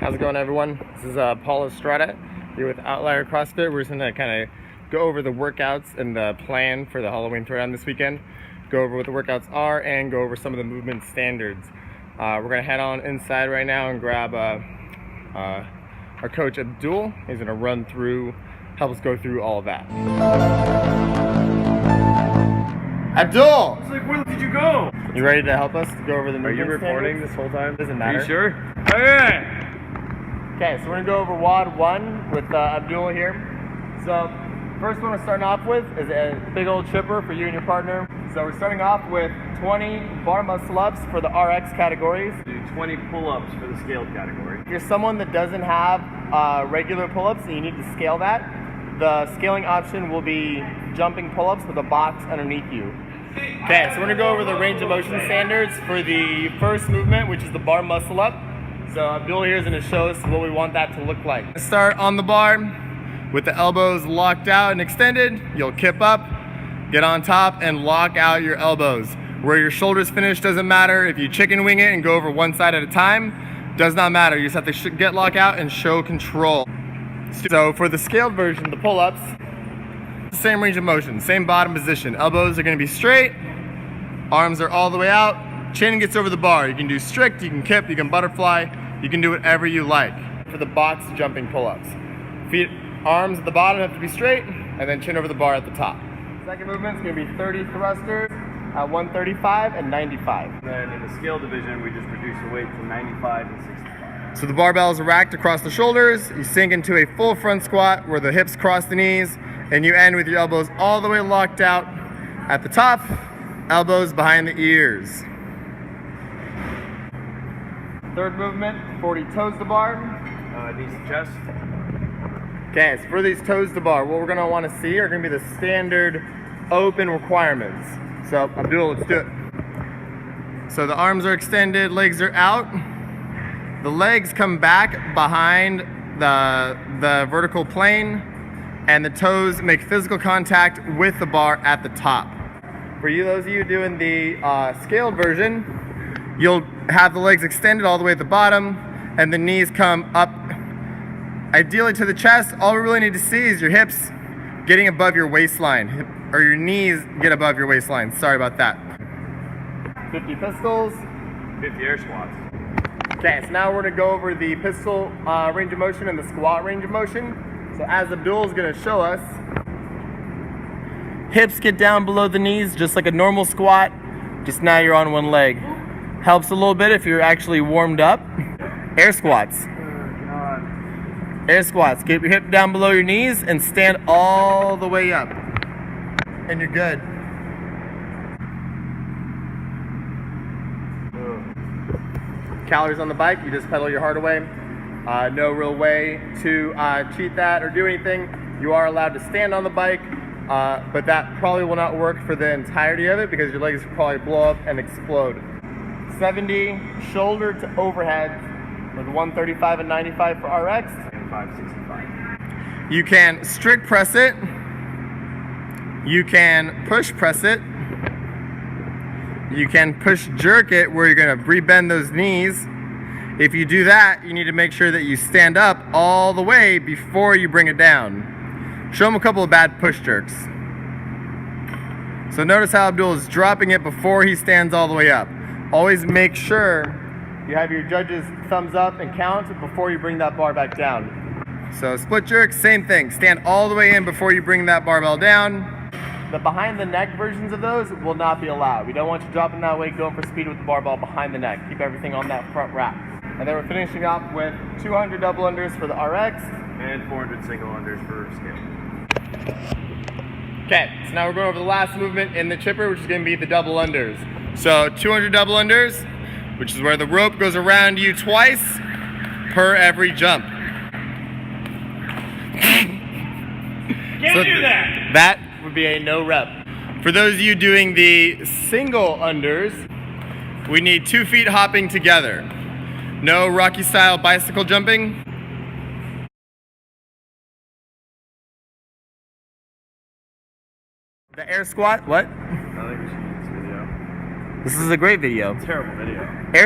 How's it going, everyone? This is Paul Estrada here with Outlier CrossFit. We're just going to kind of go over the workouts and the plan for the Halloween Throwdown this weekend. Go over what the workouts are and go over some of the movement standards. We're going to head on inside right now and grab our coach Abdul. He's going to run through, help us go through all of that. Abdul! It's like, where did you go? You ready to help us go over the movement standards? Are you recording standards? this whole time? Doesn't matter. Are you sure? Okay. Okay, so we're gonna go over WOD 1 with Abdul here. So, first one we're starting off with is a big old chipper for you and your partner. So we're starting off with 20 bar muscle ups for the RX categories. Do 20 pull-ups for the scaled category. If you're someone that doesn't have regular pull-ups and you need to scale that, the scaling option will be jumping pull-ups with a box underneath you. Okay, so we're gonna go over the range of motion standards for the first movement, which is the bar muscle up. So Abdul here is going to show us what we want that to look like. Start on the bar with the elbows locked out and extended. You'll kip up, get on top, and lock out your elbows. Where your shoulders finish doesn't matter. If you chicken wing it and go over one side at a time, does not matter. You just have to get locked out and show control. So for the scaled version, the pull-ups, same range of motion, same bottom position. Elbows are going to be straight, arms are all the way out, chin gets over the bar. You can do strict, you can kip, you can butterfly. You can do whatever you like. For the box jumping pull-ups, feet, arms at the bottom have to be straight, and then chin over the bar at the top. Second movement is going to be 30 thrusters at 135 and 95. And then in the scale division, we just reduce the weight from 95 and 65. So the barbells are racked across the shoulders. You sink into a full front squat where the hips cross the knees, and you end with your elbows all the way locked out at the top, elbows behind the ears. Third movement, 40 toes to bar. Knees to chest. Okay, so for these toes to bar, what we're gonna wanna see are gonna be the standard open requirements. So Abdul, let's do it. So the arms are extended, legs are out. The legs come back behind the vertical plane, and the toes make physical contact with the bar at the top. For you, those of you doing the scaled version, you'll have the legs extended all the way at the bottom, and the knees come up, ideally to the chest. All we really need to see is your hips getting above your waistline, or your knees get above your waistline. Sorry about that. 50 pistols. 50 air squats. Okay, so now we're gonna go over the pistol range of motion and the squat range of motion. So as Abdul is gonna show us, hips get down below the knees just like a normal squat, just now you're on one leg. Helps a little bit if you're actually warmed up. Air squats. Air squats. Get your hip down below your knees and stand all the way up. And you're good. Calories on the bike, you just pedal your heart away. No real way to cheat that or do anything. You are allowed to stand on the bike, but that probably will not work for the entirety of it because your legs will probably blow up and explode. 70 shoulder to overhead with 135 and 95 for RX. And 565. You can strict press it. You can push press it. You can push jerk it where you're going to rebend those knees. If you do that, you need to make sure that you stand up all the way before you bring it down. Show them a couple of bad push jerks. So notice how Abdul is dropping it before he stands all the way up. Always make sure you have your judge's thumbs up and count before you bring that bar back down. So split jerk, same thing. Stand all the way in before you bring that barbell down. The behind the neck versions of those will not be allowed. We don't want you dropping that weight, going for speed with the barbell behind the neck. Keep everything on that front wrap. And then we're finishing up with 200 double unders for the RX. And 400 single unders for scale. Okay, so now we're going over the last movement in the chipper, which is going to be the double unders. So 200 double unders, which is where the rope goes around you twice per every jump. Can't do that! That would be a no rep. For those of you doing the single unders, we need 2 feet hopping together. No Rocky style bicycle jumping. The air squat, what? I think we should use this video. This is a great video. Terrible video. Air